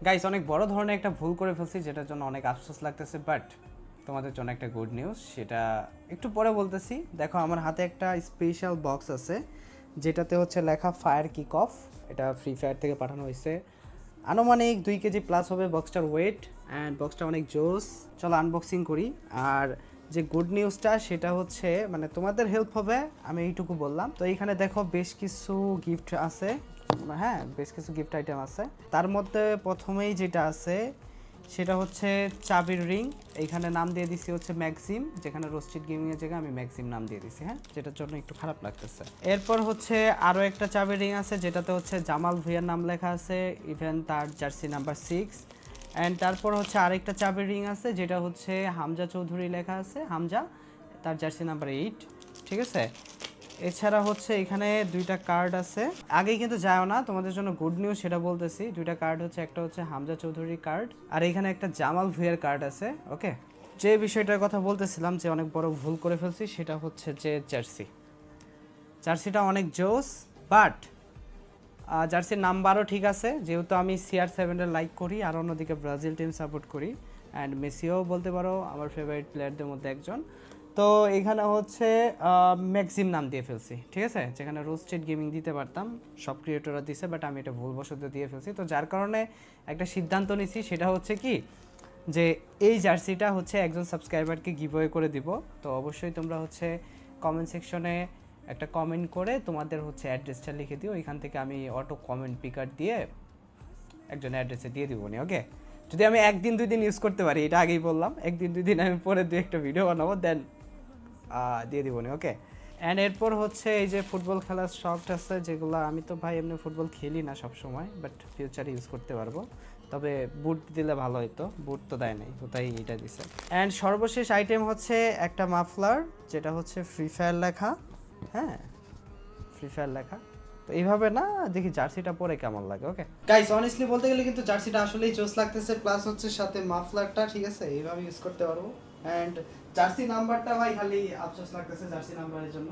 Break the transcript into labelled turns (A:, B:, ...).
A: Guys অনেক বড় ধরনের একটা ভুল করে ফেলছি, যেটার জন্য অনেক আফসোস লাগতেছে, বাট তোমাদের জন্য একটা গুড নিউজ, সেটা একটু পরে বলতেছি। দেখো আমার হাতে একটা স্পেশাল বক্স আছে, যেটাতে হচ্ছে লেখা ফায়ার কিক অফ। এটা ফ্রি ফায়ার থেকে পাঠানো হয়েছে। আনুমানিক 2 কেজি প্লাস হবে বক্সটার ওয়েট, অ্যান্ড বক্সটা অনেক জোস। চলো আনবক্সিং করি। আর যে গুড নিউজটা সেটা হচ্ছে মানে তোমাদের হেল্প হবে, আমি এইটুকু বললাম। তো এইখানে দেখো বেশ কিছু গিফট আছে, হ্যাঁ বেশ কিছু গিফট আইটেম আছে। তার মধ্যে প্রথমেই যেটা আছে সেটা হচ্ছে চাবির রিং। এইখানে নাম দিয়ে দিছি হচ্ছে ম্যাক্সিম, যেখানে রোস্টেড গেমিং এর জায়গায় আমি ম্যাক্সিম নাম দিয়ে দিছি, হ্যাঁ, যেটার জন্য একটু খারাপ লাগতেছে। এরপর হচ্ছে আরো একটা চাবির রিং আছে, যেটাতে হচ্ছে জামাল ভুইয়ার নাম লেখা আছে, ইভেন তার জার্সি নাম্বার 6। অ্যান্ড তারপর হচ্ছে আরেকটা চাবির রিং আছে, যেটা হচ্ছে হামজা চৌধুরী লেখা আছে, হামজা, তার জার্সি নাম্বার 8। ঠিক আছে। এছাড়া হচ্ছে এখানে দুইটা কার্ড আছে। আগেই কিন্তু যাও না, তোমাদের জন্য গুড নিউজ সেটা বলতেছি। দুইটা কার্ড হচ্ছে, একটা হচ্ছে হামজা চৌধুরীর কার্ড, আর এখানে একটা জামাল ভুঁইয়ার কার্ড আছে। ওকে, যে বিষয়টার কথা বলতেছিলাম যে অনেক বড় ভুল করে ফেলছি, সেটা হচ্ছে যে জার্সিটা অনেক জোস, বাট জার্সির নাম্বারও ঠিক আছে, যেহেতু আমি CR7 লাইক করি আর অন্যদিকে ব্রাজিল টিম সাপোর্ট করি, অ্যান্ড মেসিও বলতে পারো আমার ফেভারিট প্লেয়ারদের মধ্যে একজন। তো এখানে হচ্ছে ম্যাক্সিম নাম দিয়ে ফেলছি, ঠিক আছে, যেখানে রোস্টেড গেমিং দিতে পারতাম, সব ক্রিয়েটররা দিছে, বাট আমি এটা ভুলবশত দিয়ে ফেলছি। তো যার কারণে একটা সিদ্ধান্ত নিছি, সেটা হচ্ছে কি, যে এই জার্সিটা হচ্ছে একজন সাবস্ক্রাইবারকে গিভওয়ে করে দিব। তো অবশ্যই তোমরা হচ্ছে কমেন্ট সেকশনে একটা কমেন্ট করে তোমাদের হচ্ছে অ্যাড্রেসটা লিখে দিও, এখান থেকে আমি অটো কমেন্ট পিকার দিয়ে একজন অ্যাড্রেসে দিয়ে দিব নি। ওকে, যদি আমি 1 দিন 2 দিন ইউজ করতে পারি, এটা আগেই বললাম, 1 দিন 2 দিন আমি পরে একটা ভিডিও বানাবো, দেন দিয়ে দিব নি। ওকে, অ্যান্ড এরপর হচ্ছে এই যে ফুটবল খেলার শখ আছে, যেগুলো আমি তো ভাই এমনি ফুটবল খেলি না সব সময়, বাট ফিউচারে ইউজ করতে পারবো। তবে বুট দিলে ভালো হতো, বুট তো দেয় নাই, তো তাই এটা দিছে। অ্যান্ড সর্বশেষ আইটেম হচ্ছে একটা মাফলার, যেটা হচ্ছে ফ্রি ফায়ার লেখা, হ্যাঁ ফ্রি ফায়ার লেখা। তো এইভাবে না, দেখি জার্সিটা পরে কেমন লাগে। ওকে গাইস, অনেস্টলি বলতে গেলে কিন্তু জার্সিটা আসলেই জোস লাগতেছে, প্লাস হচ্ছে সাথে মাফলারটা, ঠিক আছে, এইভাবে ইউজ করতে পারবো। অ্যান্ড জার্সি নাম্বারটা ভাই খালি আফসোস লাগতেছে জার্সি নাম্বারের জন্য।